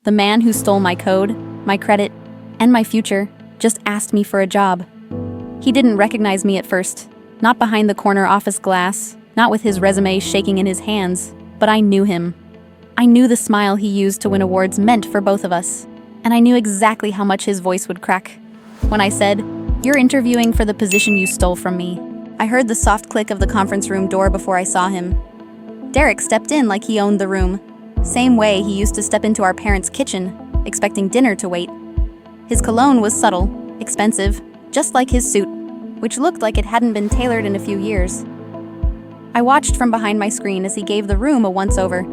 The man who stole my code, my credit, and my future just asked me for a job. He didn't recognize me at first, not behind the corner office glass, not with his resume shaking in his hands, but I knew him. I knew the smile he used to win awards meant for both of us, and I knew exactly how much his voice would crack. When I said, "You're interviewing for the position you stole from me," I heard the soft click of the conference room door before I saw him. Derek stepped in like he owned the room, same way he used to step into our parents' kitchen, expecting dinner to wait. His cologne was subtle, expensive, just like his suit, which looked like it hadn't been tailored in a few years. I watched from behind my screen as he gave the room a once-over,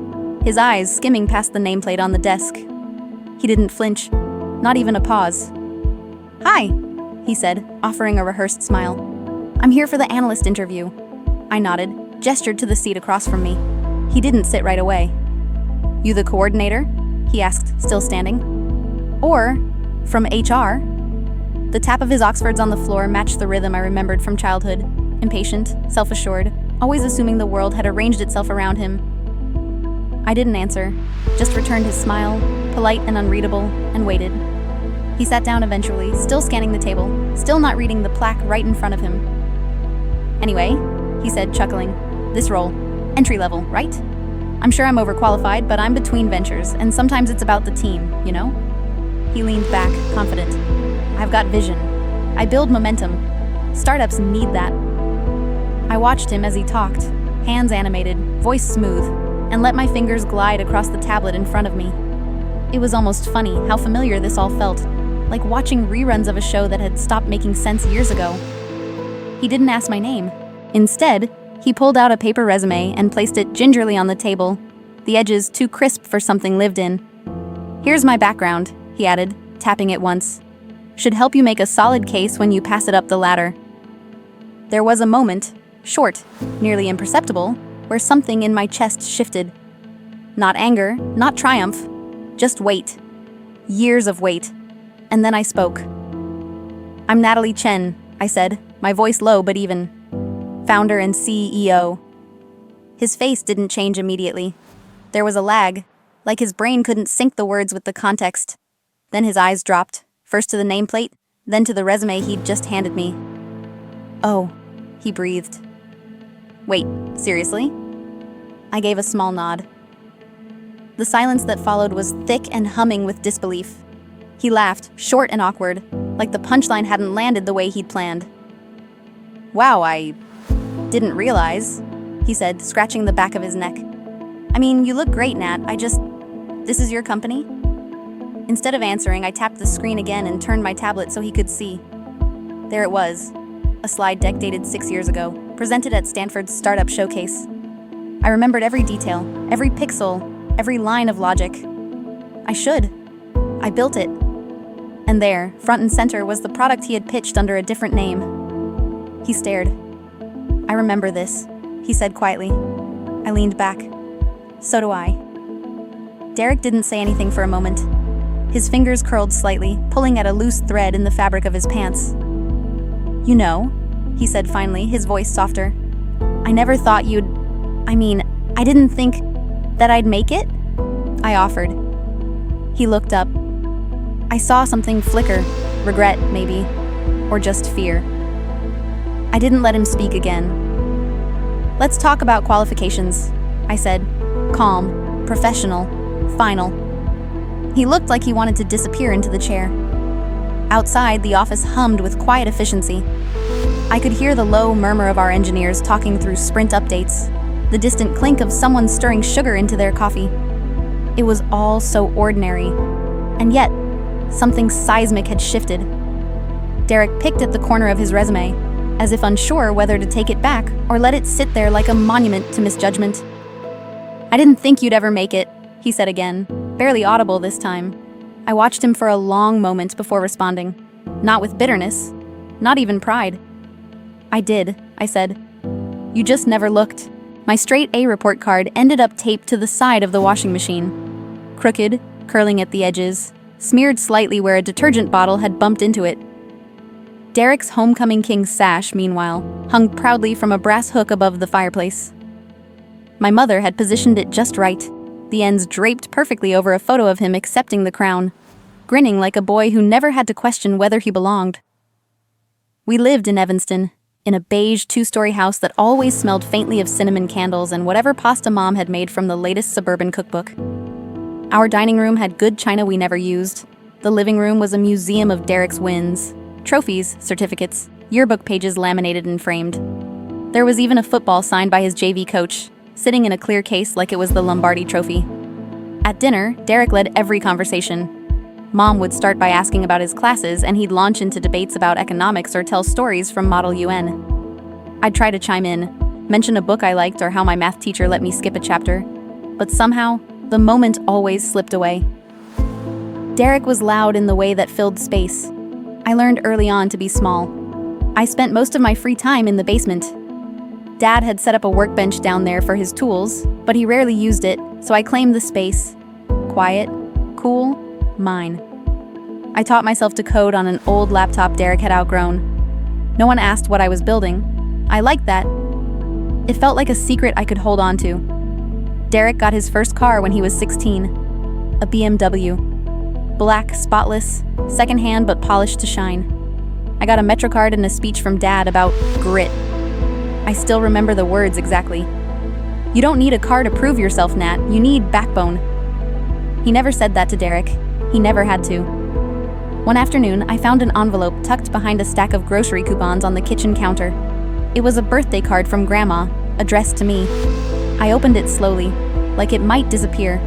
his eyes skimming past the nameplate on the desk. He didn't flinch, not even a pause. "Hi," he said, offering a rehearsed smile. "I'm here for the analyst interview." I nodded, gestured to the seat across from me. He didn't sit right away. "You the coordinator?" he asked, still standing. "Or from HR?" The tap of his Oxfords on the floor matched the rhythm I remembered from childhood. Impatient, self-assured, always assuming the world had arranged itself around him. I didn't answer, just returned his smile, polite and unreadable, and waited. He sat down eventually, still scanning the table, still not reading the plaque right in front of him. "Anyway," he said, chuckling, "this role, entry level, right? I'm sure I'm overqualified, but I'm between ventures, and sometimes it's about the team, you know?" He leaned back, confident. "I've got vision. I build momentum. Startups need that." I watched him as he talked, hands animated, voice smooth, and let my fingers glide across the tablet in front of me. It was almost funny how familiar this all felt, like watching reruns of a show that had stopped making sense years ago. He didn't ask my name. Instead, he pulled out a paper resume and placed it gingerly on the table, the edges too crisp for something lived in. "Here's my background," he added, tapping it once. "Should help you make a solid case when you pass it up the ladder." There was a moment, short, nearly imperceptible, where something in my chest shifted. Not anger, not triumph, just weight. Years of weight. And then I spoke. "I'm Natalie Chen," I said, my voice low but even. "Founder and CEO." His face didn't change immediately. There was a lag, like his brain couldn't sync the words with the context. Then his eyes dropped, first to the nameplate, then to the resume he'd just handed me. "Oh," he breathed. "Wait, seriously?" I gave a small nod. The silence that followed was thick and humming with disbelief. He laughed, short and awkward, like the punchline hadn't landed the way he'd planned. "Wow, I didn't realize," he said, scratching the back of his neck. "I mean, you look great, Nat. This is your company?" Instead of answering, I tapped the screen again and turned my tablet so he could see. There it was, a slide deck dated 6 years ago, presented at Stanford's startup showcase. I remembered every detail, every pixel, every line of logic. I built it. And there, front and center, was the product he had pitched under a different name. He stared. "I remember this," he said quietly. I leaned back. "So do I." Derek didn't say anything for a moment. His fingers curled slightly, pulling at a loose thread in the fabric of his pants. "You know," he said finally, his voice softer, "I never thought I didn't think that I'd make it?" I offered. He looked up. I saw something flicker, regret maybe, or just fear. I didn't let him speak again. "Let's talk about qualifications," I said, calm, professional, final. He looked like he wanted to disappear into the chair. Outside, the office hummed with quiet efficiency. I could hear the low murmur of our engineers talking through sprint updates, the distant clink of someone stirring sugar into their coffee. It was all so ordinary, and yet, something seismic had shifted. Derek picked at the corner of his resume, as if unsure whether to take it back or let it sit there like a monument to misjudgment. "I didn't think you'd ever make it," he said again, barely audible this time. I watched him for a long moment before responding, not with bitterness, not even pride. "I did," I said. "You just never looked." My straight A report card ended up taped to the side of the washing machine. Crooked, curling at the edges, smeared slightly where a detergent bottle had bumped into it. Derek's Homecoming King sash, meanwhile, hung proudly from a brass hook above the fireplace. My mother had positioned it just right, the ends draped perfectly over a photo of him accepting the crown, grinning like a boy who never had to question whether he belonged. We lived in Evanston, in a beige two-story house that always smelled faintly of cinnamon candles and whatever pasta Mom had made from the latest suburban cookbook. Our dining room had good china we never used. The living room was a museum of Derek's wins, trophies, certificates, yearbook pages laminated and framed. There was even a football signed by his JV coach, sitting in a clear case like it was the Lombardi Trophy. At dinner, Derek led every conversation. Mom would start by asking about his classes, and he'd launch into debates about economics or tell stories from Model UN. I'd try to chime in, mention a book I liked or how my math teacher let me skip a chapter, but somehow, the moment always slipped away. Derek was loud in the way that filled space. I learned early on to be small. I spent most of my free time in the basement. Dad had set up a workbench down there for his tools, but he rarely used it, so I claimed the space. Quiet, cool, mine. I taught myself to code on an old laptop Derek had outgrown. No one asked what I was building. I liked that. It felt like a secret I could hold on to. Derek got his first car when he was 16. A BMW. Black, spotless, secondhand but polished to shine. I got a MetroCard and a speech from Dad about grit. I still remember the words exactly. You don't need a car to prove yourself, Nat. You need backbone. He never said that to Derek. He never had to. One afternoon, I found an envelope tucked behind a stack of grocery coupons on the kitchen counter. It was a birthday card from Grandma, addressed to me. I opened it slowly, like it might disappear.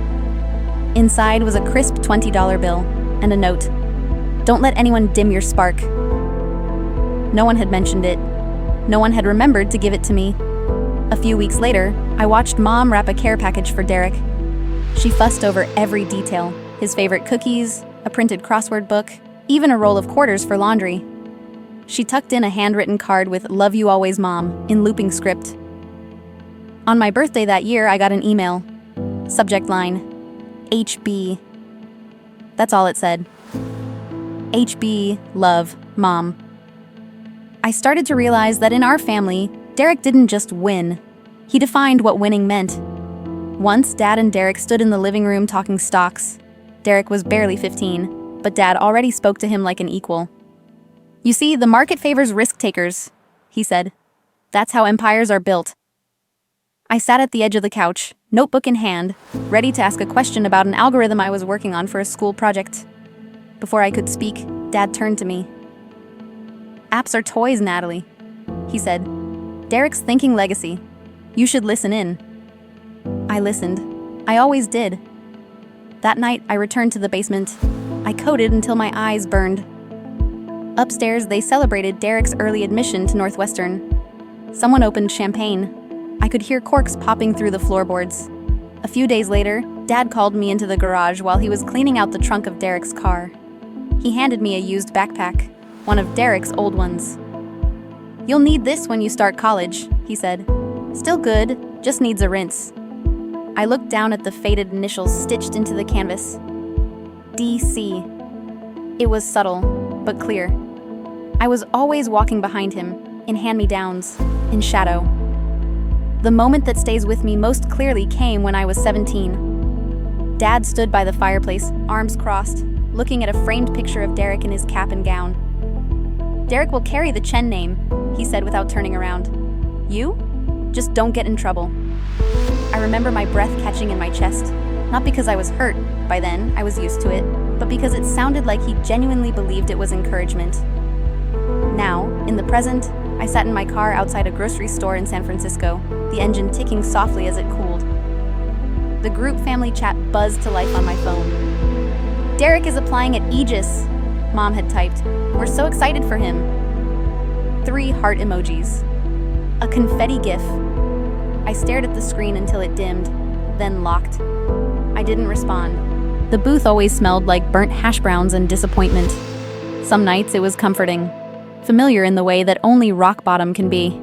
Inside was a crisp $20 bill and a note. Don't let anyone dim your spark. No one had mentioned it. No one had remembered to give it to me. A few weeks later, I watched Mom wrap a care package for Derek. She fussed over every detail. His favorite cookies, a printed crossword book, even a roll of quarters for laundry. She tucked in a handwritten card with "Love you always, Mom" in looping script. On my birthday that year, I got an email. Subject line, HB. That's all it said. HB, love, Mom. I started to realize that in our family, Derek didn't just win. He defined what winning meant. Once, Dad and Derek stood in the living room talking stocks. Derek was barely 15, but Dad already spoke to him like an equal. You see, the market favors risk takers, he said. That's how empires are built. I sat at the edge of the couch, notebook in hand, ready to ask a question about an algorithm I was working on for a school project. Before I could speak, Dad turned to me. Apps are toys, Natalie, he said. Derek's thinking legacy. You should listen in. I listened. I always did. That night, I returned to the basement. I coded until my eyes burned. Upstairs, they celebrated Derek's early admission to Northwestern. Someone opened champagne. I could hear corks popping through the floorboards. A few days later, Dad called me into the garage while he was cleaning out the trunk of Derek's car. He handed me a used backpack, one of Derek's old ones. You'll need this when you start college, he said. Still good, just needs a rinse. I looked down at the faded initials stitched into the canvas. DC. It was subtle, but clear. I was always walking behind him, in hand-me-downs, in shadow. The moment that stays with me most clearly came when I was 17. Dad stood by the fireplace, arms crossed, looking at a framed picture of Derek in his cap and gown. Derek will carry the Chen name, he said without turning around. You? Just don't get in trouble. I remember my breath catching in my chest, not because I was hurt, by then, I was used to it, but because it sounded like he genuinely believed it was encouragement. Now, in the present, I sat in my car outside a grocery store in San Francisco, the engine ticking softly as it cooled. The group family chat buzzed to life on my phone. Derek is applying at Aegis, Mom had typed. We're so excited for him. 3 heart emojis. A confetti gif. I stared at the screen until it dimmed, then locked. I didn't respond. The booth always smelled like burnt hash browns and disappointment. Some nights it was comforting, familiar in the way that only rock bottom can be.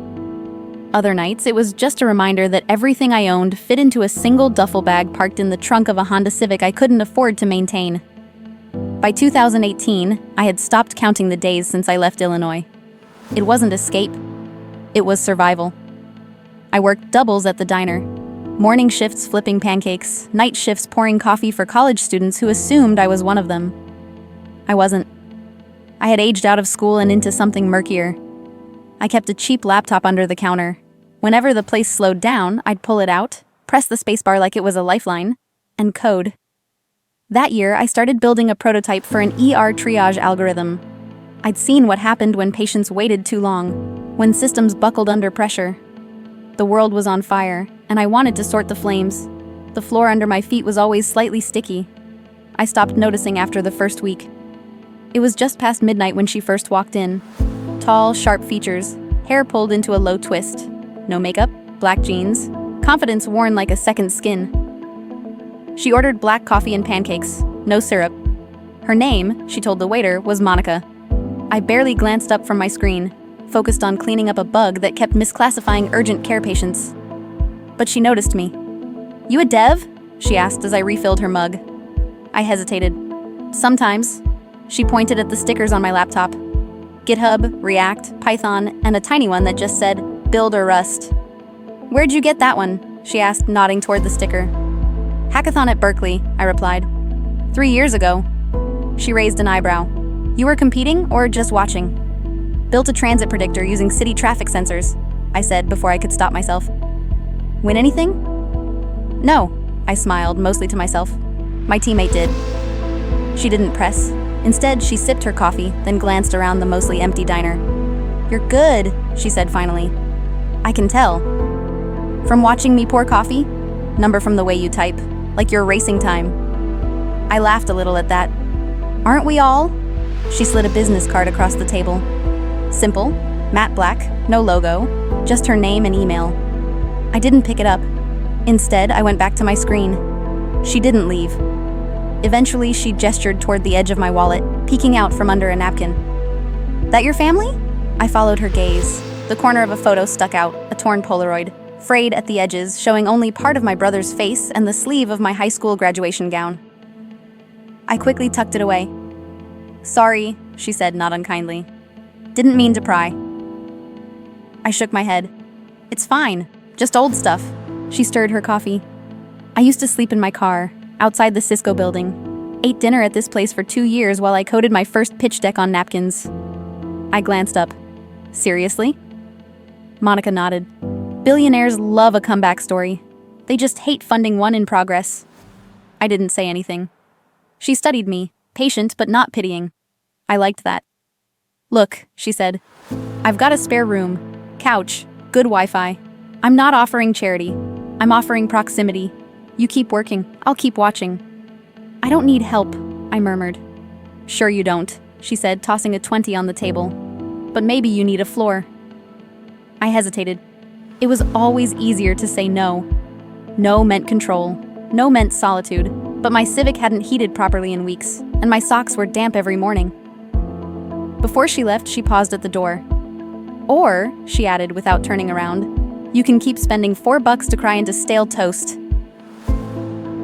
Other nights it was just a reminder that everything I owned fit into a single duffel bag parked in the trunk of a Honda Civic I couldn't afford to maintain. By 2018, I had stopped counting the days since I left Illinois. It wasn't escape. It was survival. I worked doubles at the diner. Morning shifts flipping pancakes, night shifts pouring coffee for college students who assumed I was one of them. I wasn't. I had aged out of school and into something murkier. I kept a cheap laptop under the counter. Whenever the place slowed down, I'd pull it out, press the spacebar like it was a lifeline, and code. That year, I started building a prototype for an ER triage algorithm. I'd seen what happened when patients waited too long, when systems buckled under pressure. The world was on fire, and I wanted to sort the flames. The floor under my feet was always slightly sticky. I stopped noticing after the first week. It was just past midnight when she first walked in. Tall, sharp features, hair pulled into a low twist. No makeup, black jeans, confidence worn like a second skin. She ordered black coffee and pancakes, no syrup. Her name, she told the waiter, was Monica. I barely glanced up from my screen, focused on cleaning up a bug that kept misclassifying urgent care patients. But she noticed me. "You a dev?" she asked as I refilled her mug. I hesitated. "Sometimes." She pointed at the stickers on my laptop. GitHub, React, Python, and a tiny one that just said, "Build or Rust." "Where'd you get that one?" she asked, nodding toward the sticker. "Hackathon at Berkeley," I replied. 3 years ago." She raised an eyebrow. "You were competing or just watching?" "Built a transit predictor using city traffic sensors," I said before I could stop myself. "Win anything?" "No," I smiled, mostly to myself. "My teammate did." She didn't press. Instead, she sipped her coffee, then glanced around the mostly empty diner. "You're good," she said finally. "I can tell." "From watching me pour coffee?" "Number from the way you type. Like your racing time." I laughed a little at that. "Aren't we all?" She slid a business card across the table. Simple, matte black, no logo, just her name and email. I didn't pick it up. Instead, I went back to my screen. She didn't leave. Eventually, she gestured toward the edge of my wallet, peeking out from under a napkin. "That your family?" I followed her gaze. The corner of a photo stuck out, a torn Polaroid, frayed at the edges, showing only part of my brother's face and the sleeve of my high school graduation gown. I quickly tucked it away. "Sorry," she said, not unkindly. "Didn't mean to pry." I shook my head. "It's fine, just old stuff." She stirred her coffee. "I used to sleep in my car, outside the Cisco building. Ate dinner at this place for 2 years while I coded my first pitch deck on napkins." I glanced up. "Seriously?" Monica nodded. "Billionaires love a comeback story. They just hate funding one in progress." I didn't say anything. She studied me, patient but not pitying. I liked that. "Look," she said, "I've got a spare room, couch, good Wi-Fi. I'm not offering charity. I'm offering proximity. You keep working, I'll keep watching." "I don't need help," I murmured. "Sure you don't," she said, tossing a 20 on the table. "But maybe you need a floor." I hesitated. It was always easier to say no. No meant control. No meant solitude. But my Civic hadn't heated properly in weeks, and my socks were damp every morning. Before she left, she paused at the door. "Or," she added without turning around, "you can keep spending $4 to cry into stale toast."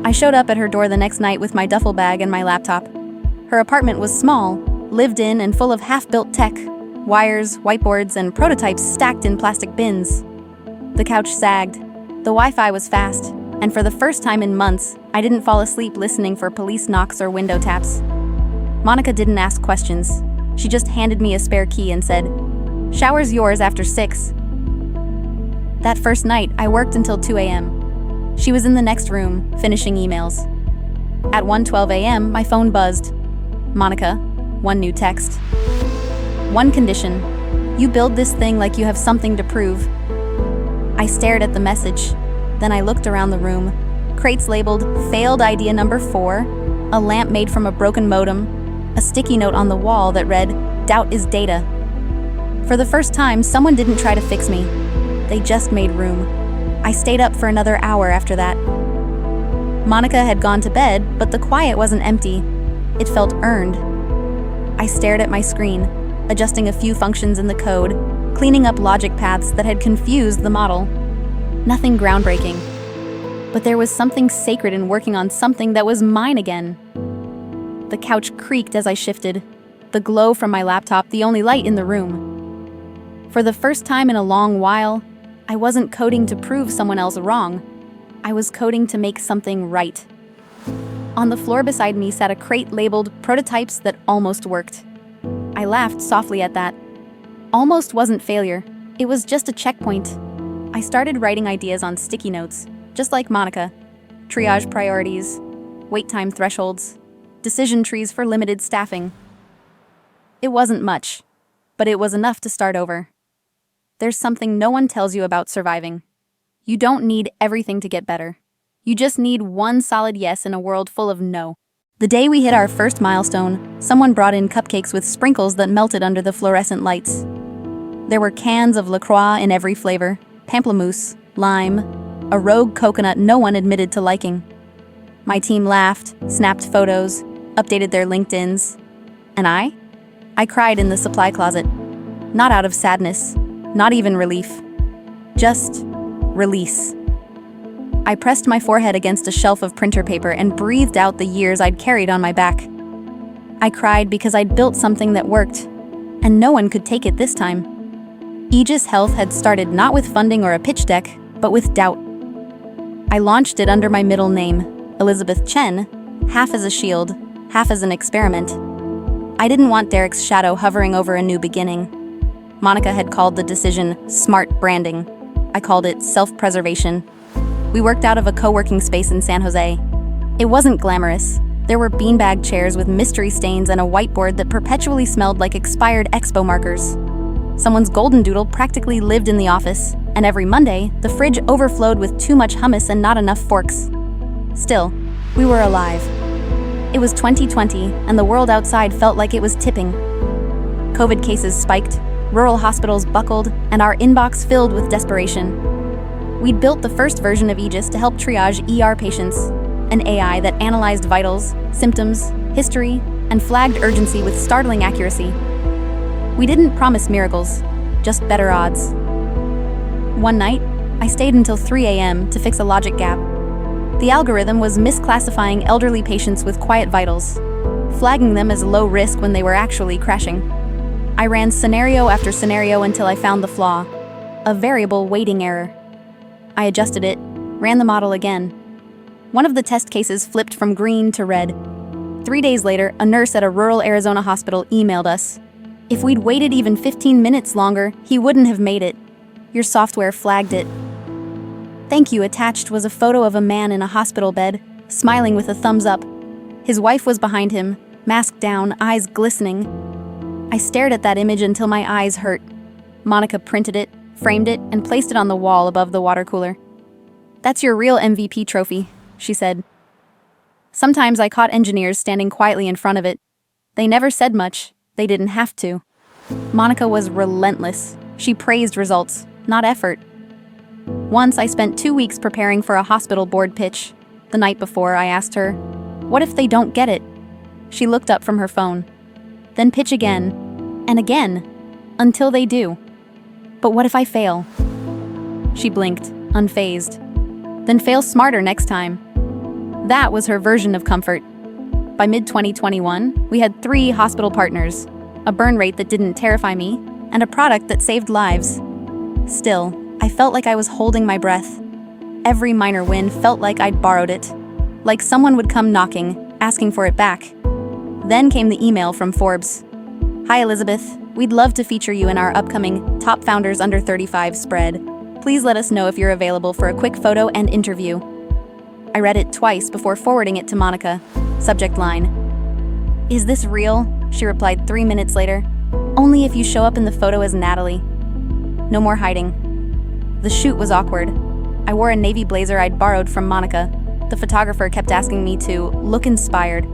I showed up at her door the next night with my duffel bag and my laptop. Her apartment was small, lived in and full of half-built tech, wires, whiteboards, and prototypes stacked in plastic bins. The couch sagged. The Wi-Fi was fast, and for the first time in months, I didn't fall asleep listening for police knocks or window taps. Monica didn't ask questions. She just handed me a spare key and said, "Shower's yours after 6. That first night, I worked until 2 a.m. She was in the next room, finishing emails. At 1:12 a.m., my phone buzzed. "Monica, one new text. One condition. You build this thing like you have something to prove." I stared at the message. Then I looked around the room. Crates labeled "Failed Idea Number 4," a lamp made from a broken modem, a sticky note on the wall that read, "Doubt is data." For the first time, someone didn't try to fix me. They just made room. I stayed up for another hour after that. Monica had gone to bed, but the quiet wasn't empty. It felt earned. I stared at my screen, adjusting a few functions in the code, cleaning up logic paths that had confused the model. Nothing groundbreaking. But there was something sacred in working on something that was mine again. The couch creaked as I shifted, the glow from my laptop the only light in the room. For the first time in a long while, I wasn't coding to prove someone else wrong. I was coding to make something right. On the floor beside me sat a crate labeled prototypes that almost worked. I laughed softly at that. Almost wasn't failure. It was just a checkpoint. I started writing ideas on sticky notes, just like Monica. Triage priorities, wait time thresholds, decision trees for limited staffing. It wasn't much, but it was enough to start over. There's something no one tells you about surviving. You don't need everything to get better. You just need one solid yes in a world full of no. The day we hit our first milestone, someone brought in cupcakes with sprinkles that melted under the fluorescent lights. There were cans of La Croix in every flavor, pamplemousse, lime, a rogue coconut no one admitted to liking. My team laughed, snapped photos, updated their LinkedIns. And I cried in the supply closet. Not out of sadness, not even relief. Just release. I pressed my forehead against a shelf of printer paper and breathed out the years I'd carried on my back. I cried because I'd built something that worked, and no one could take it this time. Aegis Health had started not with funding or a pitch deck, but with doubt. I launched it under my middle name, Elizabeth Chen, half as a shield, half as an experiment. I didn't want Derek's shadow hovering over a new beginning. Monica had called the decision smart branding. I called it self-preservation. We worked out of a co-working space in San Jose. It wasn't glamorous. There were beanbag chairs with mystery stains and a whiteboard that perpetually smelled like expired expo markers. Someone's golden doodle practically lived in the office, and every Monday, the fridge overflowed with too much hummus and not enough forks. Still, we were alive. It was 2020, and the world outside felt like it was tipping. COVID cases spiked, rural hospitals buckled, and our inbox filled with desperation. We'd built the first version of Aegis to help triage ER patients, an AI that analyzed vitals, symptoms, history, and flagged urgency with startling accuracy. We didn't promise miracles, just better odds. One night, I stayed until 3 a.m. to fix a logic gap. The algorithm was misclassifying elderly patients with quiet vitals, flagging them as low risk when they were actually crashing. I ran scenario after scenario until I found the flaw, a variable weighting error. I adjusted it, ran the model again. One of the test cases flipped from green to red. 3 days later, a nurse at a rural Arizona hospital emailed us. If we'd waited even 15 minutes longer, he wouldn't have made it. Your software flagged it. Thank you attached was a photo of a man in a hospital bed, smiling with a thumbs up. His wife was behind him, mask down, eyes glistening. I stared at that image until my eyes hurt. Monica printed it, framed it, and placed it on the wall above the water cooler. "That's your real MVP trophy," she said. Sometimes I caught engineers standing quietly in front of it. They never said much. They didn't have to. Monica was relentless. She praised results, not effort. Once I spent 2 weeks preparing for a hospital board pitch. The night before, I asked her, "What if they don't get it?" She looked up from her phone. "Then pitch again, and again, until they do." "But what if I fail?" She blinked, unfazed. "Then fail smarter next time." That was her version of comfort. By mid-2021, we had 3 hospital partners, a burn rate that didn't terrify me, and a product that saved lives. Still, I felt like I was holding my breath. Every minor win felt like I'd borrowed it, like someone would come knocking, asking for it back. Then came the email from Forbes. "Hi Elizabeth, we'd love to feature you in our upcoming Top Founders Under 35 spread. Please let us know if you're available for a quick photo and interview." I read it twice before forwarding it to Monica. Subject line: "Is this real?" She replied 3 minutes later. "Only if you show up in the photo as Natalie." No more hiding. The shoot was awkward. I wore a navy blazer I'd borrowed from Monica. The photographer kept asking me to look inspired.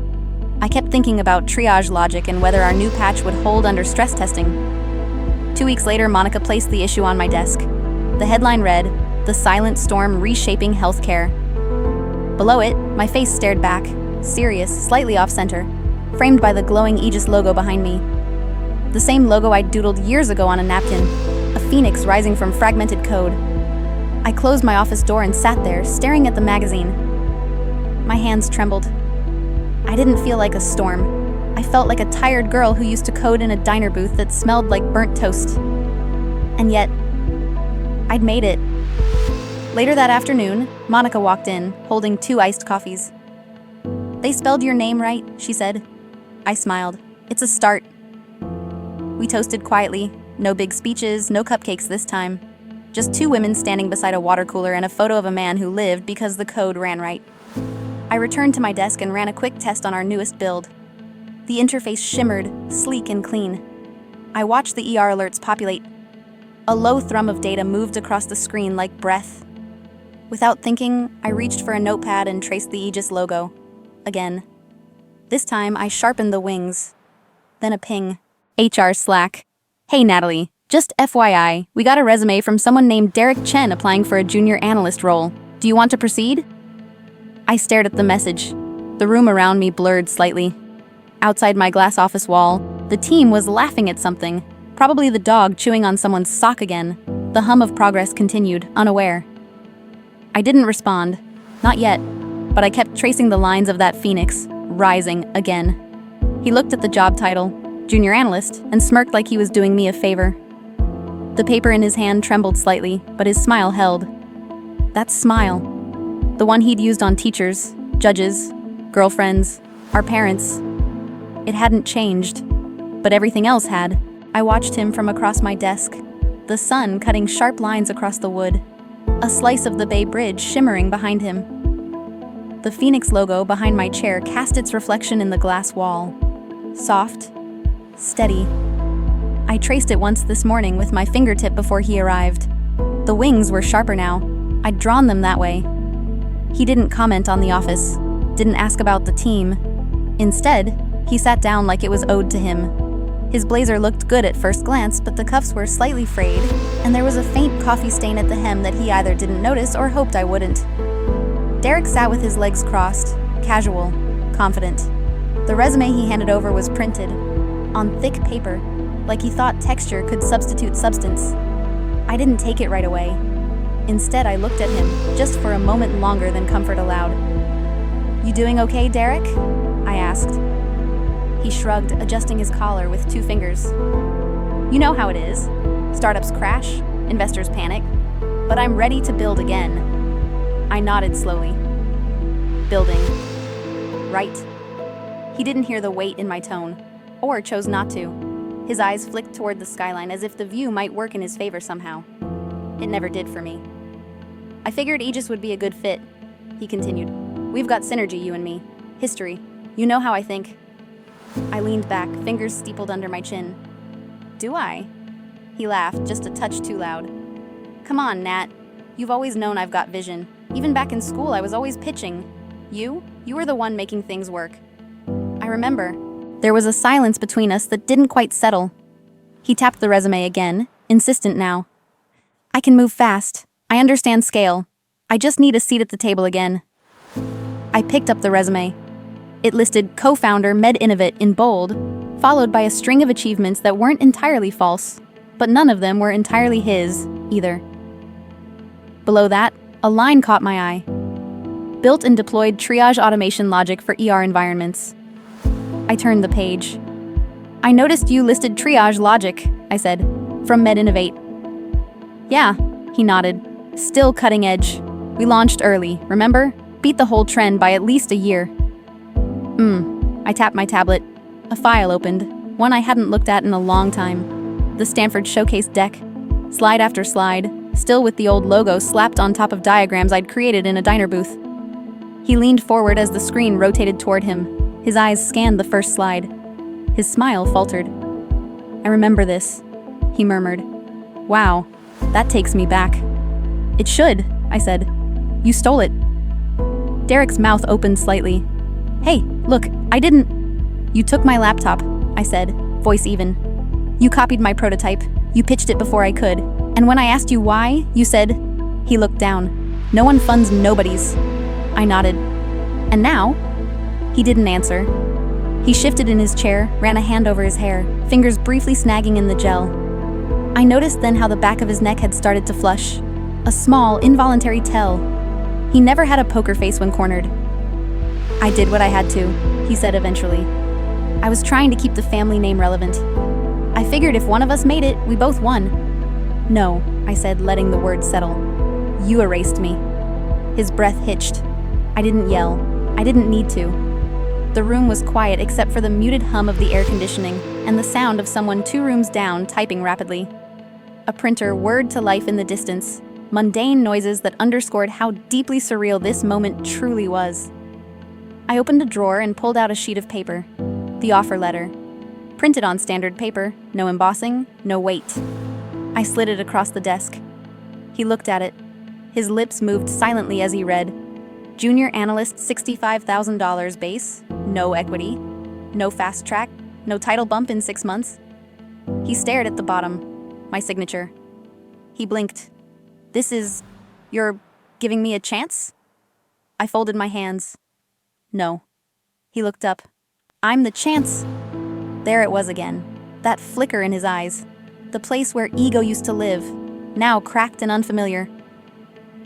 I kept thinking about triage logic and whether our new patch would hold under stress testing. 2 weeks later, Monica placed the issue on my desk. The headline read, "The Silent Storm Reshaping Healthcare." Below it, my face stared back, serious, slightly off-center, framed by the glowing Aegis logo behind me. The same logo I'd doodled years ago on a napkin, a phoenix rising from fragmented code. I closed my office door and sat there, staring at the magazine. My hands trembled. I didn't feel like a storm. I felt like a tired girl who used to code in a diner booth that smelled like burnt toast. And yet, I'd made it. Later that afternoon, Monica walked in, holding 2 iced coffees. "They spelled your name right," she said. I smiled. "It's a start." We toasted quietly. No big speeches, no cupcakes this time. Just 2 women standing beside a water cooler and a photo of a man who lived because the code ran right. I returned to my desk and ran a quick test on our newest build. The interface shimmered, sleek and clean. I watched the ER alerts populate. A low thrum of data moved across the screen like breath. Without thinking, I reached for a notepad and traced the Aegis logo. Again. This time, I sharpened the wings. Then a ping. HR Slack. "Hey Natalie, just FYI, we got a resume from someone named Derek Chen applying for a junior analyst role. Do you want to proceed?" I stared at the message. The room around me blurred slightly. Outside my glass office wall, the team was laughing at something, probably the dog chewing on someone's sock again. The hum of progress continued, unaware. I didn't respond. Not yet, but I kept tracing the lines of that phoenix, rising again. He looked at the job title, junior analyst, and smirked like he was doing me a favor. The paper in his hand trembled slightly, but his smile held. That smile. The one he'd used on teachers, judges, girlfriends, our parents. It hadn't changed, but everything else had. I watched him from across my desk, the sun cutting sharp lines across the wood, a slice of the Bay Bridge shimmering behind him. The Phoenix logo behind my chair cast its reflection in the glass wall. Soft, steady. I traced it once this morning with my fingertip before he arrived. The wings were sharper now. I'd drawn them that way. He didn't comment on the office, didn't ask about the team. Instead, he sat down like it was owed to him. His blazer looked good at first glance, but the cuffs were slightly frayed, and there was a faint coffee stain at the hem that he either didn't notice or hoped I wouldn't. Derek sat with his legs crossed, casual, confident. The resume he handed over was printed, on thick paper, like he thought texture could substitute substance. I didn't take it right away. Instead, I looked at him, just for a moment longer than comfort allowed. "You doing okay, Derek?" I asked. He shrugged, adjusting his collar with 2 fingers. "You know how it is. Startups crash, investors panic, but I'm ready to build again." I nodded slowly. Building. Right. He didn't hear the weight in my tone, or chose not to. His eyes flicked toward the skyline as if the view might work in his favor somehow. It never did for me. "I figured Aegis would be a good fit," he continued. "We've got synergy, you and me. History. You know how I think." I leaned back, fingers steepled under my chin. "Do I?" He laughed, just a touch too loud. "Come on, Nat. You've always known I've got vision. Even back in school, I was always pitching. You were the one making things work." I remember. There was a silence between us that didn't quite settle. He tapped the resume again, insistent now. "I can move fast. I understand scale. I just need a seat at the table again." I picked up the resume. It listed co-founder MedInnovate in bold, followed by a string of achievements that weren't entirely false, but none of them were entirely his, either. Below that, a line caught my eye. Built and deployed triage automation logic for ER environments. I turned the page. "I noticed you listed triage logic," I said, "from MedInnovate." "Yeah," he nodded. "Still cutting edge. We launched early, remember? Beat the whole trend by at least a year." I tapped my tablet. A file opened, one I hadn't looked at in a long time. The Stanford Showcase deck. Slide after slide, still with the old logo slapped on top of diagrams I'd created in a diner booth. He leaned forward as the screen rotated toward him. His eyes scanned the first slide. His smile faltered. "I remember this," he murmured. "Wow, that takes me back." "It should," I said. "You stole it." Derek's mouth opened slightly. "Hey, look, I didn't—" "You took my laptop," I said, voice even. "You copied my prototype. You pitched it before I could. And when I asked you why, you said—" He looked down. "No one funds nobodies." I nodded. "And now?" He didn't answer. He shifted in his chair, ran a hand over his hair, fingers briefly snagging in the gel. I noticed then how the back of his neck had started to flush. A small, involuntary tell. He never had a poker face when cornered. "I did what I had to," he said eventually. "I was trying to keep the family name relevant. I figured if one of us made it, we both won." "No," I said, letting the words settle. You erased me. His breath hitched. I didn't yell. I didn't need to. The room was quiet except for the muted hum of the air conditioning and the sound of someone 2 rooms down typing rapidly. A printer whirred to life in the distance, mundane noises that underscored how deeply surreal this moment truly was. I opened a drawer and pulled out a sheet of paper. The offer letter. Printed on standard paper, no embossing, no weight. I slid it across the desk. He looked at it. His lips moved silently as he read, Junior analyst $65,000 base, no equity, no fast track, no title bump in 6 months. He stared at the bottom, my signature. He blinked. This is, you're giving me a chance? I folded my hands. No. He looked up. I'm the chance. There it was again, that flicker in his eyes, the place where ego used to live, now cracked and unfamiliar.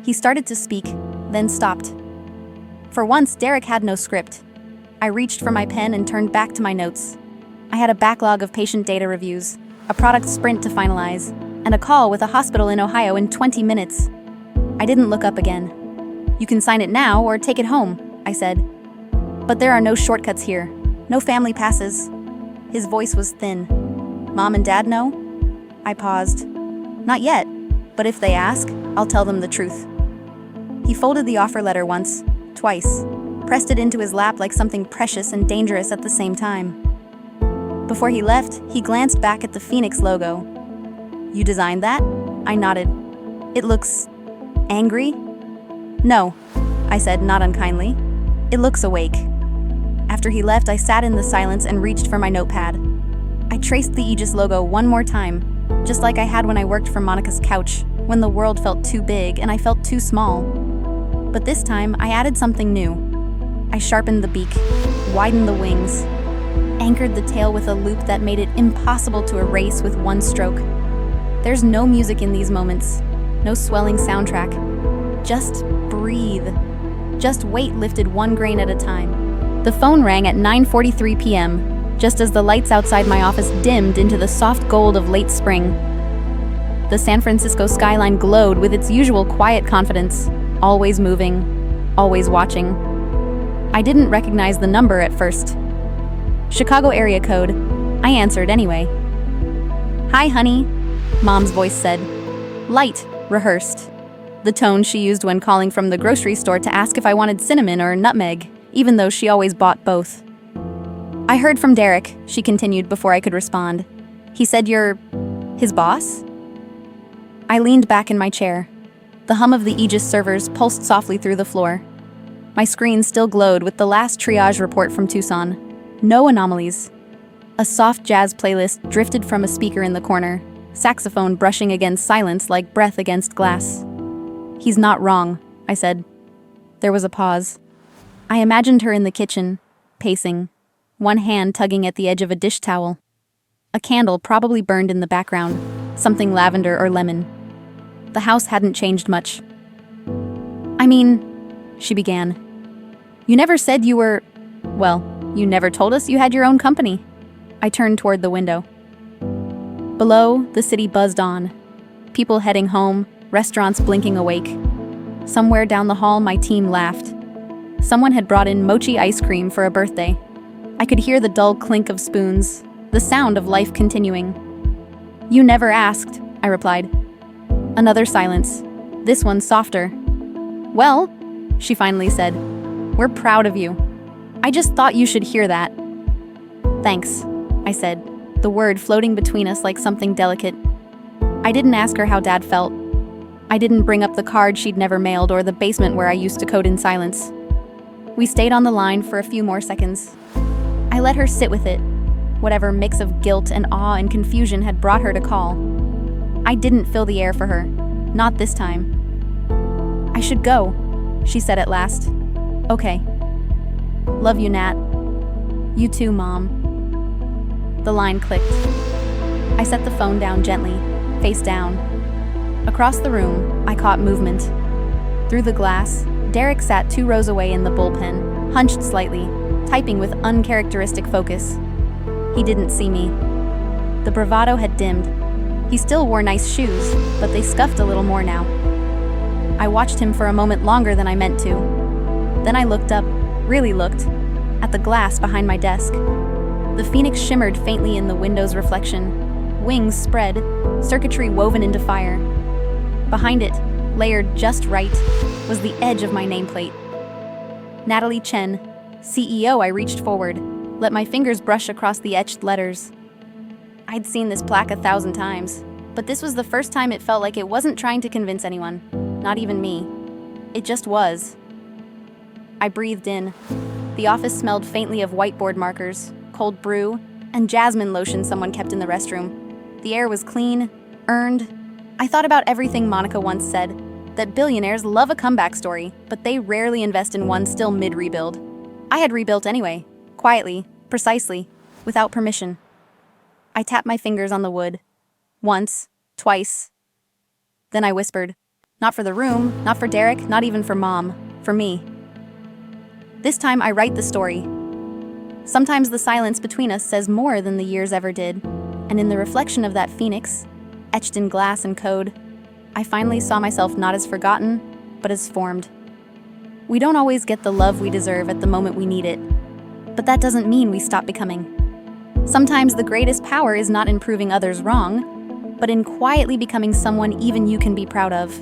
He started to speak, then stopped. For once, Derek had no script. I reached for my pen and turned back to my notes. I had a backlog of patient data reviews, a product sprint to finalize, and a call with a hospital in Ohio in 20 minutes. I didn't look up again. You can sign it now or take it home, I said. But there are no shortcuts here, no family passes. His voice was thin. Mom and Dad know? I paused. Not yet, but if they ask, I'll tell them the truth. He folded the offer letter once, twice, pressed it into his lap like something precious and dangerous at the same time. Before he left, he glanced back at the Phoenix logo. You designed that? I nodded. It looks angry? No, I said, not unkindly. It looks awake. After he left, I sat in the silence and reached for my notepad. I traced the Aegis logo one more time, just like I had when I worked for Monica's couch, when the world felt too big and I felt too small. But this time, I added something new. I sharpened the beak, widened the wings, anchored the tail with a loop that made it impossible to erase with one stroke. There's no music in these moments, no swelling soundtrack. Just breathe. Just weight lifted one grain at a time. The phone rang at 9:43 p.m., just as the lights outside my office dimmed into the soft gold of late spring. The San Francisco skyline glowed with its usual quiet confidence, always moving, always watching. I didn't recognize the number at first. Chicago area code. I answered anyway. Hi, honey, Mom's voice said. Light, rehearsed. The tone she used when calling from the grocery store to ask if I wanted cinnamon or nutmeg, even though she always bought both. I heard from Derek, she continued before I could respond. He said you're his boss? I leaned back in my chair. The hum of the Aegis servers pulsed softly through the floor. My screen still glowed with the last triage report from Tucson. No anomalies. A soft jazz playlist drifted from a speaker in the corner, saxophone brushing against silence like breath against glass. He's not wrong, I said. There was a pause. I imagined her in the kitchen, pacing, one hand tugging at the edge of a dish towel. A candle probably burned in the background, something lavender or lemon. The house hadn't changed much. I mean, she began. You never said you were, well, you never told us you had your own company. I turned toward the window. Below, the city buzzed on. People heading home, restaurants blinking awake. Somewhere down the hall, my team laughed. Someone had brought in mochi ice cream for a birthday. I could hear the dull clink of spoons, the sound of life continuing. You never asked, I replied. Another silence, this one softer. Well, she finally said, we're proud of you. I just thought you should hear that. Thanks, I said, the word floating between us like something delicate. I didn't ask her how Dad felt. I didn't bring up the card she'd never mailed or the basement where I used to code in silence. We stayed on the line for a few more seconds. I let her sit with it, whatever mix of guilt and awe and confusion had brought her to call. I didn't fill the air for her, not this time. I should go, she said at last. Okay. Love you, Nat. You too, Mom. The line clicked. I set the phone down gently, face down. Across the room, I caught movement. Through the glass, Derek sat 2 rows away in the bullpen, hunched slightly, typing with uncharacteristic focus. He didn't see me. The bravado had dimmed. He still wore nice shoes, but they scuffed a little more now. I watched him for a moment longer than I meant to. Then I looked up, really looked, at the glass behind my desk. The phoenix shimmered faintly in the window's reflection, wings spread, circuitry woven into fire. Behind it, layered just right, was the edge of my nameplate. Natalie Chen, CEO. I reached forward, let my fingers brush across the etched letters. I'd seen this plaque 1,000 times, but this was the first time it felt like it wasn't trying to convince anyone, not even me. It just was. I breathed in. The office smelled faintly of whiteboard markers, cold brew, and jasmine lotion someone kept in the restroom. The air was clean, earned. I thought about everything Monica once said, that billionaires love a comeback story, but they rarely invest in one still mid-rebuild. I had rebuilt anyway, quietly, precisely, without permission. I tapped my fingers on the wood. Once, twice. Then I whispered, not for the room, not for Derek, not even for Mom, for me. This time I write the story. Sometimes the silence between us says more than the years ever did, and in the reflection of that phoenix, etched in glass and code, I finally saw myself not as forgotten, but as formed. We don't always get the love we deserve at the moment we need it, but that doesn't mean we stop becoming. Sometimes the greatest power is not in proving others wrong, but in quietly becoming someone even you can be proud of.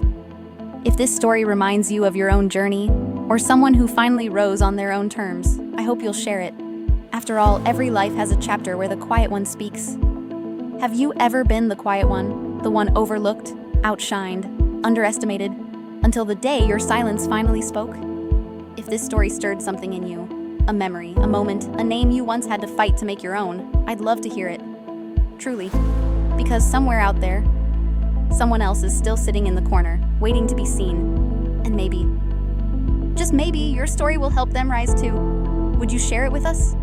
If this story reminds you of your own journey, or someone who finally rose on their own terms, I hope you'll share it. After all, every life has a chapter where the quiet one speaks. Have you ever been the quiet one, the one overlooked, outshined, underestimated, until the day your silence finally spoke? If this story stirred something in you, a memory, a moment, a name you once had to fight to make your own, I'd love to hear it. Truly. Because somewhere out there, someone else is still sitting in the corner, waiting to be seen. And maybe, just maybe, your story will help them rise too. Would you share it with us?